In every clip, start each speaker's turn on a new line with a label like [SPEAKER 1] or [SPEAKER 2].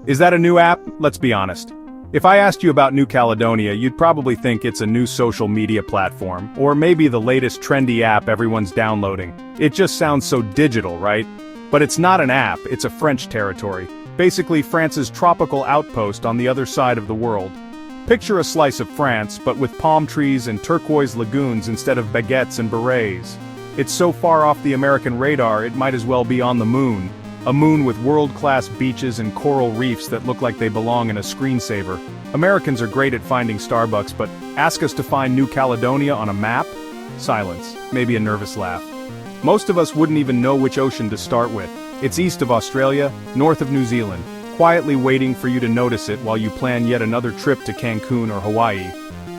[SPEAKER 1] Is that a new app? Let's be honest. If I asked you about New Caledonia, you'd probably think it's a new social media platform, or maybe the latest trendy app everyone's downloading. It just sounds so digital, right? But it's not an app, it's a French territory. Basically France's tropical outpost on the other side of the world. Picture a slice of France, but with palm trees and turquoise lagoons instead of baguettes and berets. It's so far off the American radar it might as well be on the moon. A moon with world-class beaches and coral reefs that look like they belong in a screensaver. Americans are great at finding Starbucks, but ask us to find New Caledonia on a map? Silence, maybe a nervous laugh. Most of us wouldn't even know which ocean to start with. It's east of Australia, north of New Zealand, quietly waiting for you to notice it while you plan yet another trip to Cancun or Hawaii.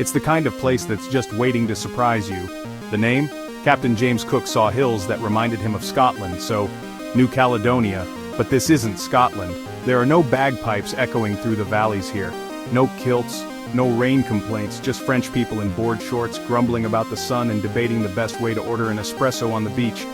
[SPEAKER 1] It's the kind of place that's just waiting to surprise you. The name? Captain James Cook saw hills that reminded him of Scotland, so New Caledonia, but this isn't Scotland. There are no bagpipes echoing through the valleys here. No kilts, no rain complaints, just French people in board shorts grumbling about the sun and debating the best way to order an espresso on the beach.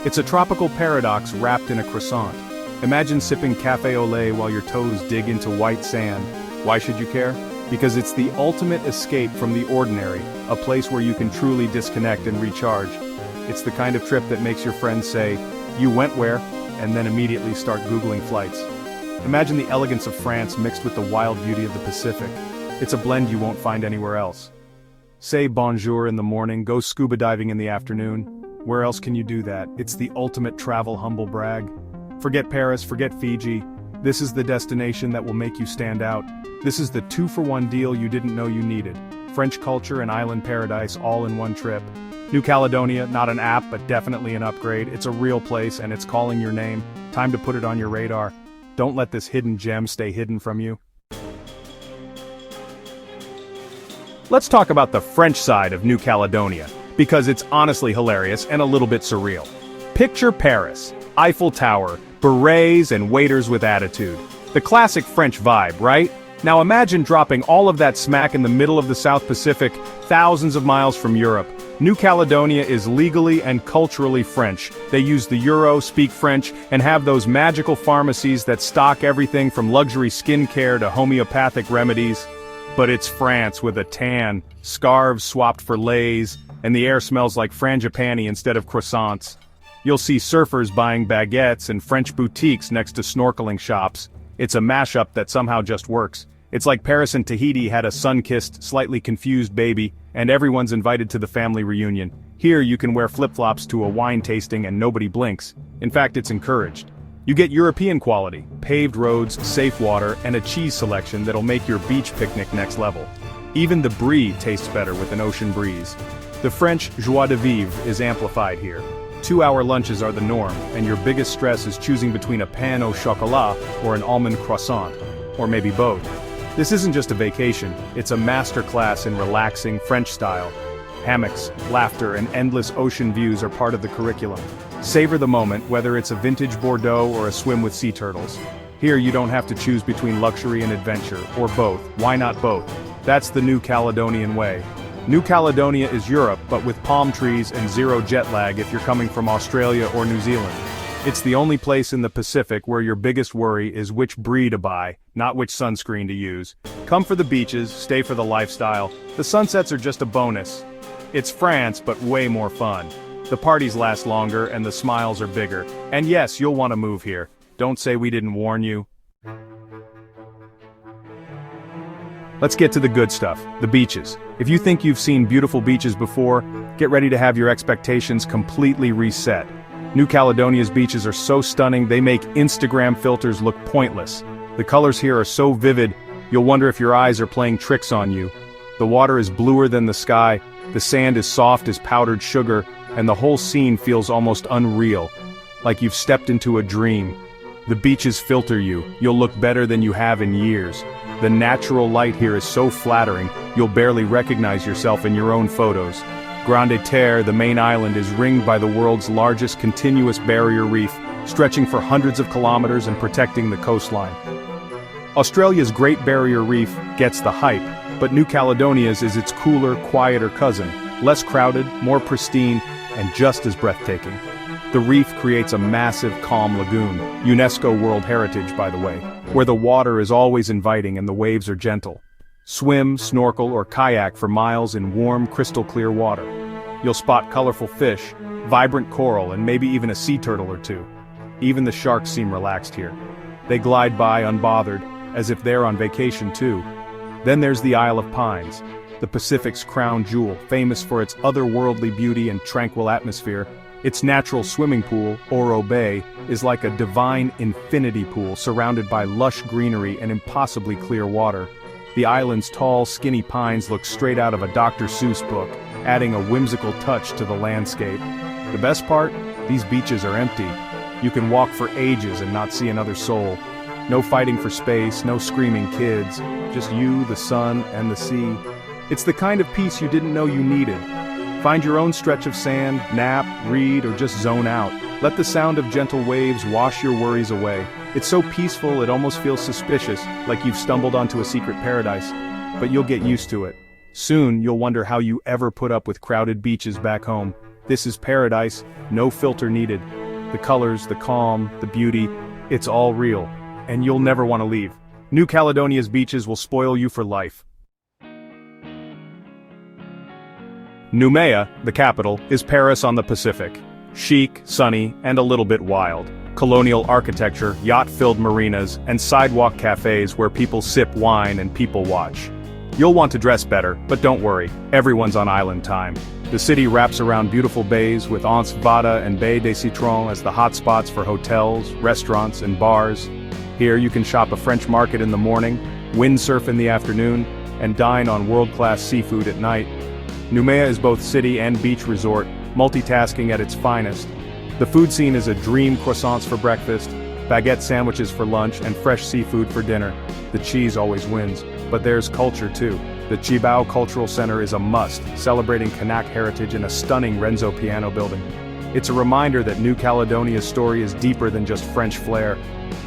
[SPEAKER 1] It's a tropical paradox wrapped in a croissant. Imagine sipping café au lait while your toes dig into white sand. Why should you care? Because it's the ultimate escape from the ordinary, a place where you can truly disconnect and recharge. It's the kind of trip that makes your friends say, "You went where?" and then immediately start Googling flights. Imagine the elegance of France mixed with the wild beauty of the Pacific. It's a blend you won't find anywhere else. Say bonjour in the morning, go scuba diving in the afternoon. Where else can you do that? It's the ultimate travel humble brag. Forget Paris, forget Fiji. This is the destination that will make you stand out. This is the 2-for-1 deal you didn't know you needed. French culture and island paradise all in one trip. New Caledonia, not an app but definitely an upgrade. It's a real place and it's calling your name. Time to put it on your radar. Don't let this hidden gem stay hidden from you. Let's talk about the French side of New Caledonia, because it's honestly hilarious and a little bit surreal. Picture Paris, Eiffel Tower, berets and waiters with attitude. The classic French vibe, right? Now imagine dropping all of that smack in the middle of the South Pacific, thousands of miles from Europe. New Caledonia is legally and culturally French. They use the euro, speak French, and have those magical pharmacies that stock everything from luxury skincare to homeopathic remedies. But it's France with a tan, scarves swapped for lays, and the air smells like frangipani instead of croissants. You'll see surfers buying baguettes and French boutiques next to snorkeling shops. It's a mashup that somehow just works. It's like Paris and Tahiti had a sun-kissed, slightly confused baby, and everyone's invited to the family reunion. Here you can wear flip-flops to a wine tasting and nobody blinks. In fact, it's encouraged. You get European quality, paved roads, safe water, and a cheese selection that'll make your beach picnic next level. Even the brie tastes better with an ocean breeze. The French joie de vivre is amplified here. 2-hour lunches are the norm, and your biggest stress is choosing between a pain au chocolat or an almond croissant. Or maybe both. This isn't just a vacation, it's a masterclass in relaxing French style. Hammocks, laughter, and endless ocean views are part of the curriculum. Savor the moment, whether it's a vintage Bordeaux or a swim with sea turtles. Here you don't have to choose between luxury and adventure, or both. Why not both? That's the New Caledonian way. New Caledonia is Europe, but with palm trees and zero jet lag if you're coming from Australia or New Zealand. It's the only place in the Pacific where your biggest worry is which brie to buy, not which sunscreen to use. Come for the beaches, stay for the lifestyle. The sunsets are just a bonus. It's France, but way more fun. The parties last longer and the smiles are bigger. And yes, you'll want to move here. Don't say we didn't warn you. Let's get to the good stuff, the beaches. If you think you've seen beautiful beaches before, get ready to have your expectations completely reset. New Caledonia's beaches are so stunning they make Instagram filters look pointless. The colors here are so vivid, you'll wonder if your eyes are playing tricks on you. The water is bluer than the sky, the sand is soft as powdered sugar, and the whole scene feels almost unreal, like you've stepped into a dream. The beaches filter you, you'll look better than you have in years. The natural light here is so flattering, you'll barely recognize yourself in your own photos. Grande Terre, the main island, is ringed by the world's largest continuous barrier reef, stretching for hundreds of kilometers and protecting the coastline. Australia's Great Barrier Reef gets the hype, but New Caledonia's is its cooler, quieter cousin, less crowded, more pristine, and just as breathtaking. The reef creates a massive, calm lagoon, UNESCO World Heritage by the way, where the water is always inviting and the waves are gentle. Swim, snorkel, or kayak for miles in warm, crystal-clear water. You'll spot colorful fish, vibrant coral, and maybe even a sea turtle or two. Even the sharks seem relaxed here. They glide by unbothered, as if they're on vacation too. Then there's the Isle of Pines, the Pacific's crown jewel, famous for its otherworldly beauty and tranquil atmosphere. Its natural swimming pool, Oro Bay, is like a divine infinity pool surrounded by lush greenery and impossibly clear water. The island's tall, skinny pines look straight out of a Dr. Seuss book, adding a whimsical touch to the landscape. The best part? These beaches are empty. You can walk for ages and not see another soul. No fighting for space, no screaming kids, just you, the sun, and the sea. It's the kind of peace you didn't know you needed. Find your own stretch of sand, nap, read, or just zone out. Let the sound of gentle waves wash your worries away. It's so peaceful it almost feels suspicious, like you've stumbled onto a secret paradise. But you'll get used to it. Soon you'll wonder how you ever put up with crowded beaches back home. This is paradise, no filter needed. The colors, the calm, the beauty, it's all real. And you'll never want to leave. New Caledonia's beaches will spoil you for life. Noumea, the capital, is Paris on the Pacific. Chic, sunny, and a little bit wild. Colonial architecture, yacht-filled marinas, and sidewalk cafes where people sip wine and people watch. You'll want to dress better, but don't worry, everyone's on island time. The city wraps around beautiful bays with Anse Vada and Baie des Citrons as the hotspots for hotels, restaurants, and bars. Here you can shop a French market in the morning, windsurf in the afternoon, and dine on world-class seafood at night. Noumea is both city and beach resort, multitasking at its finest. The food scene is a dream: croissants for breakfast, baguette sandwiches for lunch, and fresh seafood for dinner. The cheese always wins, but there's culture too. The Chibao Cultural Center is a must, celebrating Kanak heritage in a stunning Renzo piano building. It's a reminder that New Caledonia's story is deeper than just French flair.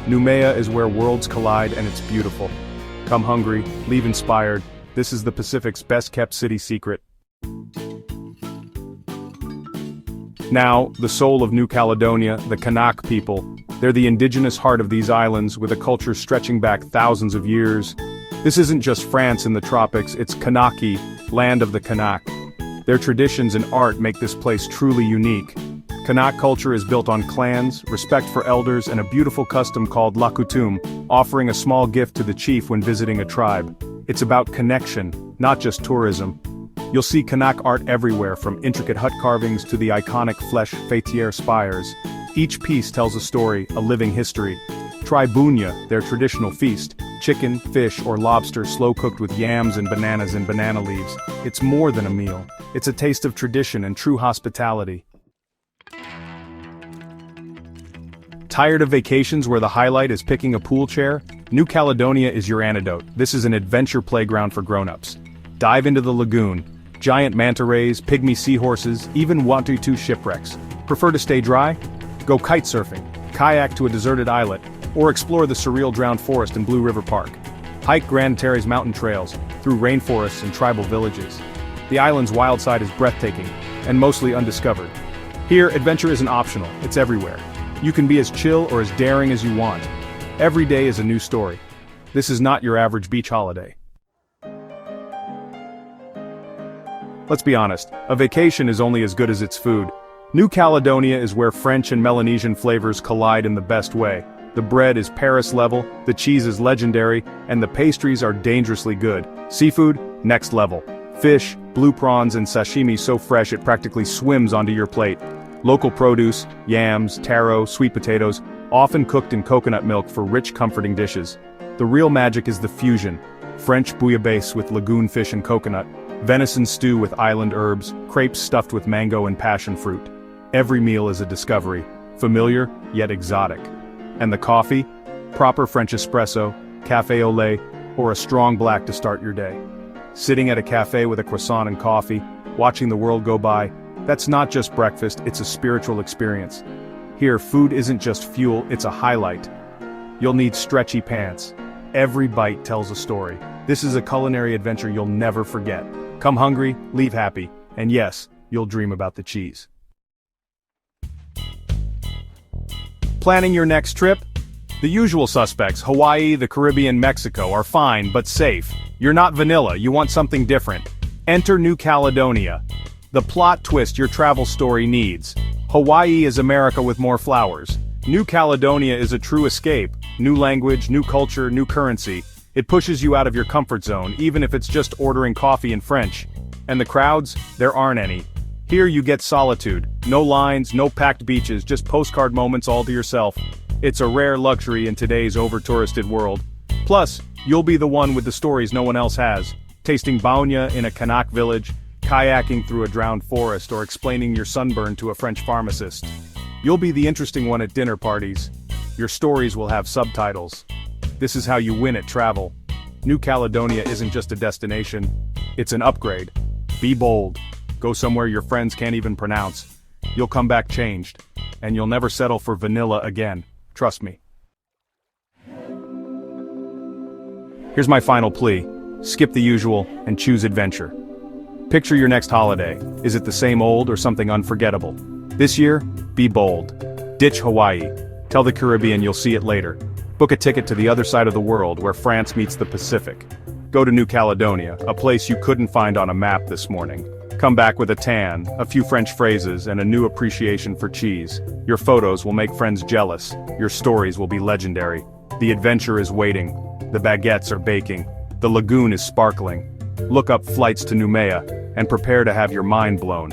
[SPEAKER 1] Noumea is where worlds collide and it's beautiful. Come hungry, leave inspired. This is the Pacific's best-kept city secret. Now, the soul of New Caledonia, the Kanak people. They're the indigenous heart of these islands, with a culture stretching back thousands of years. This isn't just France in the tropics, it's Kanaki, land of the Kanak. Their traditions and art make this place truly unique. Kanak culture is built on clans, respect for elders, and a beautiful custom called Lagoon, offering a small gift to the chief when visiting a tribe. It's about connection, not just tourism. You'll see Kanak art everywhere, from intricate hut carvings to the iconic flèche fêtière spires. Each piece tells a story, a living history. Try bunya, their traditional feast, chicken, fish, or lobster slow-cooked with yams and bananas in banana leaves. It's more than a meal. It's a taste of tradition and true hospitality. Tired of vacations where the highlight is picking a pool chair? New Caledonia is your antidote. This is an adventure playground for grown-ups. Dive into the lagoon. Giant manta rays, pygmy seahorses, even Watutu shipwrecks. Prefer to stay dry? Go kite surfing, kayak to a deserted islet, or explore the surreal drowned forest in Blue River Park. Hike Grand Terry's mountain trails, through rainforests and tribal villages. The island's wild side is breathtaking, and mostly undiscovered. Here, adventure isn't optional, it's everywhere. You can be as chill or as daring as you want. Every day is a new story. This is not your average beach holiday. Let's be honest, a vacation is only as good as its food. New Caledonia is where French and Melanesian flavors collide in the best way. The bread is Paris level, the cheese is legendary, and the pastries are dangerously good. Seafood, next level. Fish, blue prawns and sashimi so fresh it practically swims onto your plate. Local produce, yams, taro, sweet potatoes, often cooked in coconut milk for rich, comforting dishes. The real magic is the fusion. French bouillabaisse with lagoon fish and coconut, venison stew with island herbs, crepes stuffed with mango and passion fruit. Every meal is a discovery, familiar yet exotic. And the coffee? Proper French espresso, café au lait, or a strong black to start your day. Sitting at a cafe with a croissant and coffee, watching the world go by, that's not just breakfast, it's a spiritual experience. Here, food isn't just fuel, it's a highlight. You'll need stretchy pants. Every bite tells a story. This is a culinary adventure you'll never forget. Come hungry, leave happy, and yes, you'll dream about the cheese. Planning your next trip? The usual suspects, Hawaii, the Caribbean, Mexico, are fine but safe. You're not vanilla, you want something different. Enter New Caledonia. The plot twist your travel story needs. Hawaii is America with more flowers. New Caledonia is a true escape. New language, new culture, new currency. It pushes you out of your comfort zone, even if it's just ordering coffee in French. And the crowds? There aren't any. Here you get solitude. No lines, no packed beaches, just postcard moments all to yourself. It's a rare luxury in today's over-touristed world. Plus, you'll be the one with the stories no one else has. Tasting baunya in a Kanak village, kayaking through a drowned forest, or explaining your sunburn to a French pharmacist. You'll be the interesting one at dinner parties. Your stories will have subtitles. This is how you win at travel. New Caledonia isn't just a destination, it's an upgrade. Be bold. Go somewhere your friends can't even pronounce. You'll come back changed. And you'll never settle for vanilla again. Trust me. Here's my final plea. Skip the usual and choose adventure. Picture your next holiday. Is it the same old or something unforgettable? This year, be bold. Ditch Hawaii. Tell the Caribbean you'll see it later. Book a ticket to the other side of the world where France meets the Pacific. Go to New Caledonia, a place you couldn't find on a map this morning. Come back with a tan, a few French phrases, and a new appreciation for cheese. Your photos will make friends jealous. Your stories will be legendary. The adventure is waiting. The baguettes are baking. The lagoon is sparkling. Look up flights to Noumea, and prepare to have your mind blown.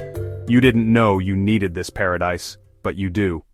[SPEAKER 1] You didn't know you needed this paradise, but you do.